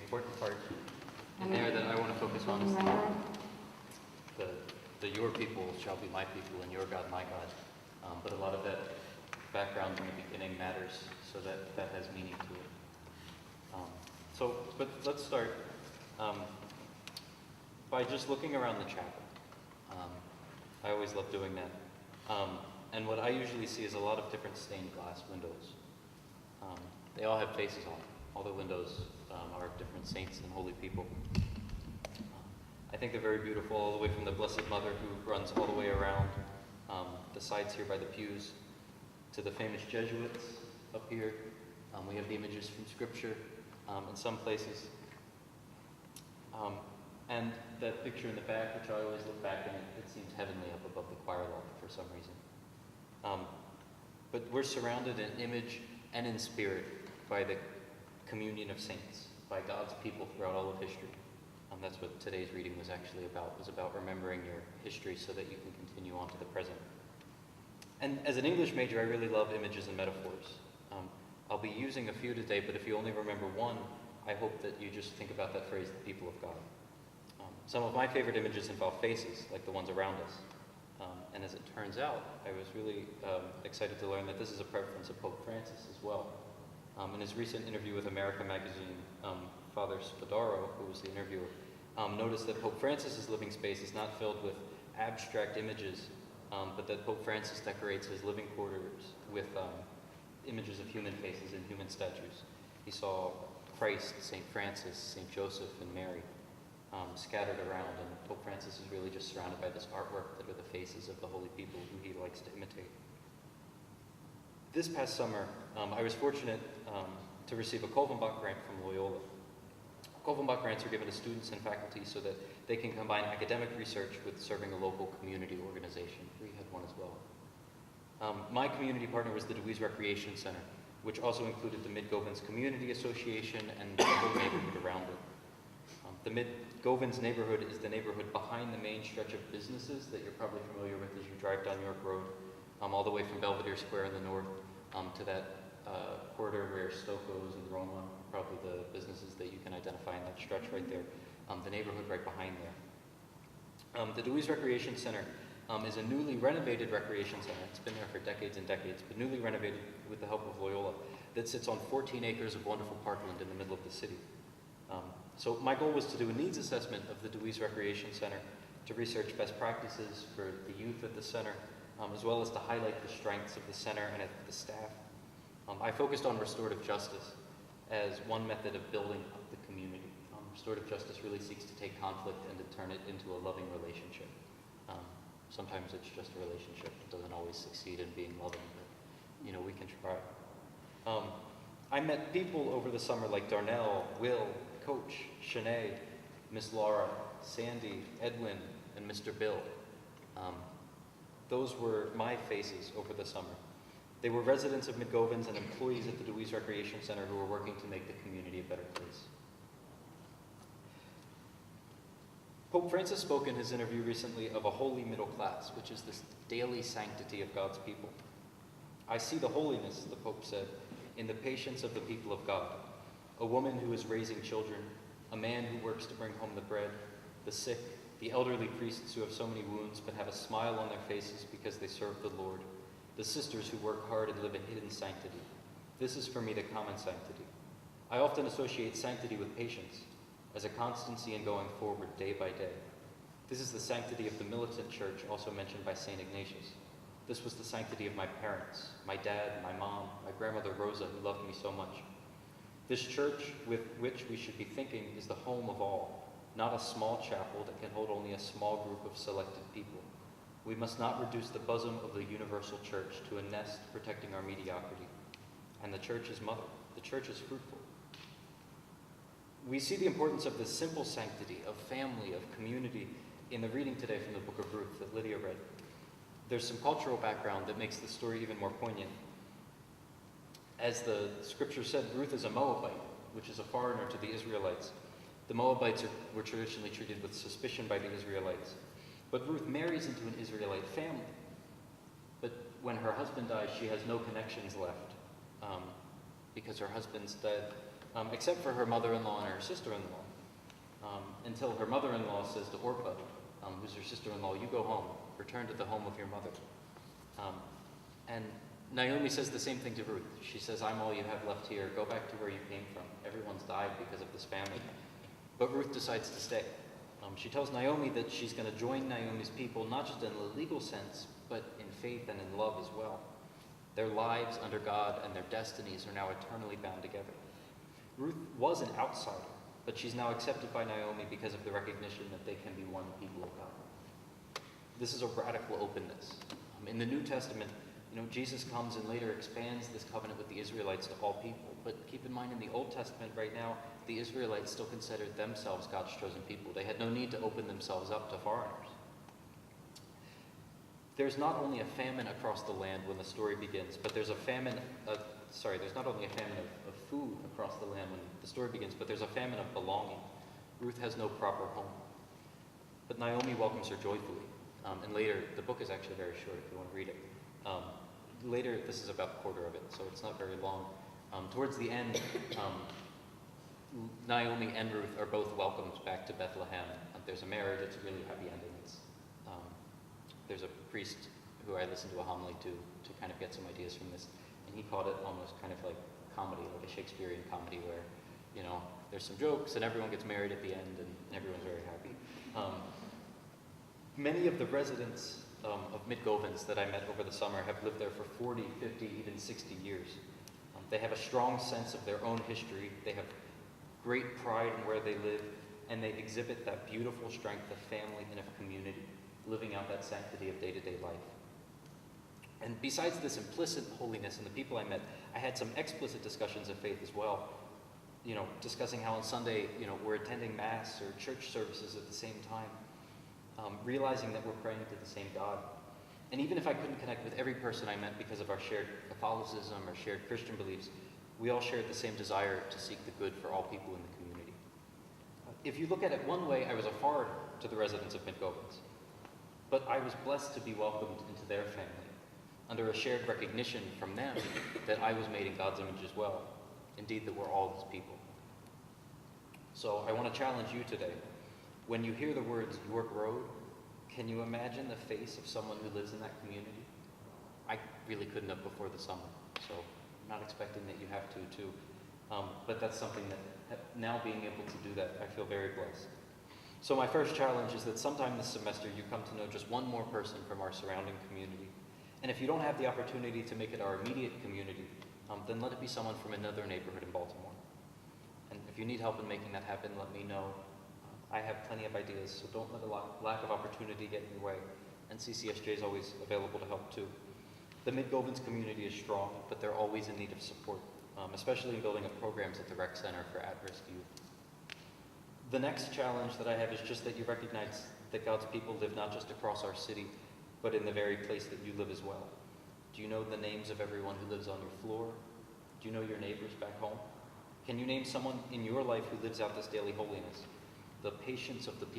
important part in there that I want to focus on is the your people shall be my people and your God my God. But a lot of that background in the beginning matters so that that has meaning to it. But let's start by just looking around the chapel. I always love doing that. And what I usually see is a lot of different stained glass windows. They all have faces on them. All the windows are of different saints and holy people. I think they're very beautiful, all the way from the Blessed Mother, who runs all the way around the sides here by the pews, to the famous Jesuits up here. We have the images from Scripture in some places. And that picture in the back, which I always look back and it seems heavenly up above the choir loft for some reason. But we're surrounded in image and in spirit by the communion of saints, by God's people throughout all of history. That's what today's reading was actually about. It was about remembering your history so that you can continue on to the present. And as an English major, I really love images and metaphors. I'll be using a few today, but if you only remember one, I hope that you just think about that phrase, the people of God. Some of my favorite images involve faces, like the ones around us. And as it turns out, I was really excited to learn that this is a preference of Pope Francis as well. In his recent interview with America magazine, Father Spadaro, who was the interviewer, noticed that Pope Francis's living space is not filled with abstract images, but that Pope Francis decorates his living quarters with images of human faces and human statues. He saw Christ, St. Francis, St. Joseph, and Mary scattered around, and Pope Francis is really just surrounded by this artwork that are the faces of the holy people who he likes to imitate. This past summer, I was fortunate to receive a Kolvenbach grant from Loyola. Kolvenbach grants are given to students and faculty so that they can combine academic research with serving a local community organization. We had one as well. My community partner was the Deweese Recreation Center, which also included the Mid-Govens Community Association and the whole neighborhood around it. The Mid-Govens neighborhood is the neighborhood behind the main stretch of businesses that you're probably familiar with as you drive down York Road, all the way from Belvedere Square in the north to that corridor where Stoko's and Roma, probably the businesses that you can identify in that stretch right there, the neighborhood right behind there. The Deweese Recreation Center is a newly renovated recreation center. It's been there for decades and decades, but newly renovated with the help of Loyola, that sits on 14 acres of wonderful parkland in the middle of the city. So my goal was to do a needs assessment of the Deweese Recreation Center, to research best practices for the youth at the center, as well as to highlight the strengths of the center and the staff. I focused on restorative justice as one method of building up the community. Restorative justice really seeks to take conflict and to turn it into a loving relationship. Sometimes it's just a relationship. It doesn't always succeed in being loving, but we can try. I met people over the summer like Darnell, Will, Coach, Shanae, Miss Laura, Sandy, Edwin, and Mr. Bill. Those were my faces over the summer. They were residents of Mid-Govens and employees at the Deweese Recreation Center who were working to make the community a better place. Pope Francis spoke in his interview recently of a holy middle class, which is this daily sanctity of God's people. I see the holiness, the Pope said, in the patience of the people of God. A woman who is raising children, a man who works to bring home the bread, the sick, the elderly priests who have so many wounds but have a smile on their faces because they serve the Lord, the sisters who work hard and live a hidden sanctity. This is for me the common sanctity. I often associate sanctity with patience, as a constancy in going forward day by day. This is the sanctity of the militant church, also mentioned by St. Ignatius. This was the sanctity of my parents, my dad, my mom, my grandmother Rosa, who loved me so much. This church with which we should be thinking is the home of all, not a small chapel that can hold only a small group of selected people. We must not reduce the bosom of the universal church to a nest protecting our mediocrity. And the church is mother. The church is fruitful. We see the importance of this simple sanctity, of family, of community, in the reading today from the book of Ruth that Lydia read. There's some cultural background that makes the story even more poignant. As the scripture said, Ruth is a Moabite, which is a foreigner to the Israelites. The Moabites were traditionally treated with suspicion by the Israelites. But Ruth marries into an Israelite family. But when her husband dies, she has no connections left because her husband's dead. except for her mother-in-law and her sister-in-law, until her mother-in-law says to Orpah, who's her sister-in-law, "You go home, return to the home of your mother." And Naomi says the same thing to Ruth. She says, "I'm all you have left here. Go back to where you came from. Everyone's died because of this famine." But Ruth decides to stay. She tells Naomi that she's going to join Naomi's people, not just in the legal sense, but in faith and in love as well. Their lives under God and their destinies are now eternally bound together. Ruth was an outsider, but she's now accepted by Naomi because of the recognition that they can be one people of God. This is a radical openness. In the New Testament, Jesus comes and later expands this covenant with the Israelites to all people. But keep in mind, in the Old Testament right now, the Israelites still considered themselves God's chosen people. They had no need to open themselves up to foreigners. There's not only a famine across the land when the story begins, but there's a famine, there's not only a famine of food across the land when the story begins, but there's a famine of belonging. Ruth has no proper home. But Naomi welcomes her joyfully. And later, the book is actually very short if you want to read it. Later, this is about a quarter of it, so it's not very long. Towards the end, Naomi and Ruth are both welcomed back to Bethlehem. There's a marriage, it's a really happy ending. There's a priest who I listened to a homily to kind of get some ideas from this, and he called it almost kind of like comedy, like a Shakespearean comedy where, there's some jokes and everyone gets married at the end and everyone's very happy. Many of the residents of Mid-Govens that I met over the summer have lived there for 40, 50, even 60 years. They have a strong sense of their own history. They have great pride in where they live, and they exhibit that beautiful strength of family and of community, living out that sanctity of day-to-day life. And besides this implicit holiness in the people I met, I had some explicit discussions of faith as well, discussing how on Sunday, we're attending Mass or church services at the same time, realizing that we're praying to the same God. And even if I couldn't connect with every person I met because of our shared Catholicism or shared Christian beliefs, we all shared the same desire to seek the good for all people in the community. If you look at it one way, I was a foreigner to the residents of Mid-Govens, but I was blessed to be welcomed into their family, under a shared recognition from them that I was made in God's image as well, indeed that we're all His people. So I want to challenge you today. When you hear the words York Road, can you imagine the face of someone who lives in that community? I really couldn't have before the summer, so I'm not expecting that you have to too. But that's something that now being able to do that, I feel very blessed. So my first challenge is that sometime this semester you come to know just one more person from our surrounding community. And if you don't have the opportunity to make it our immediate community, then let it be someone from another neighborhood in Baltimore. And if you need help in making that happen, let me know. I have plenty of ideas, so don't let a lack of opportunity get in your way. And CCSJ is always available to help too. The Mid-Govens community is strong, but they're always in need of support, especially in building up programs at the Rec Center for at-risk youth. The next challenge that I have is just that you recognize that God's people live not just across our city, but in the very place that you live as well. Do you know the names of everyone who lives on your floor? Do you know your neighbors back home? Can you name someone in your life who lives out this daily holiness? The patience of the people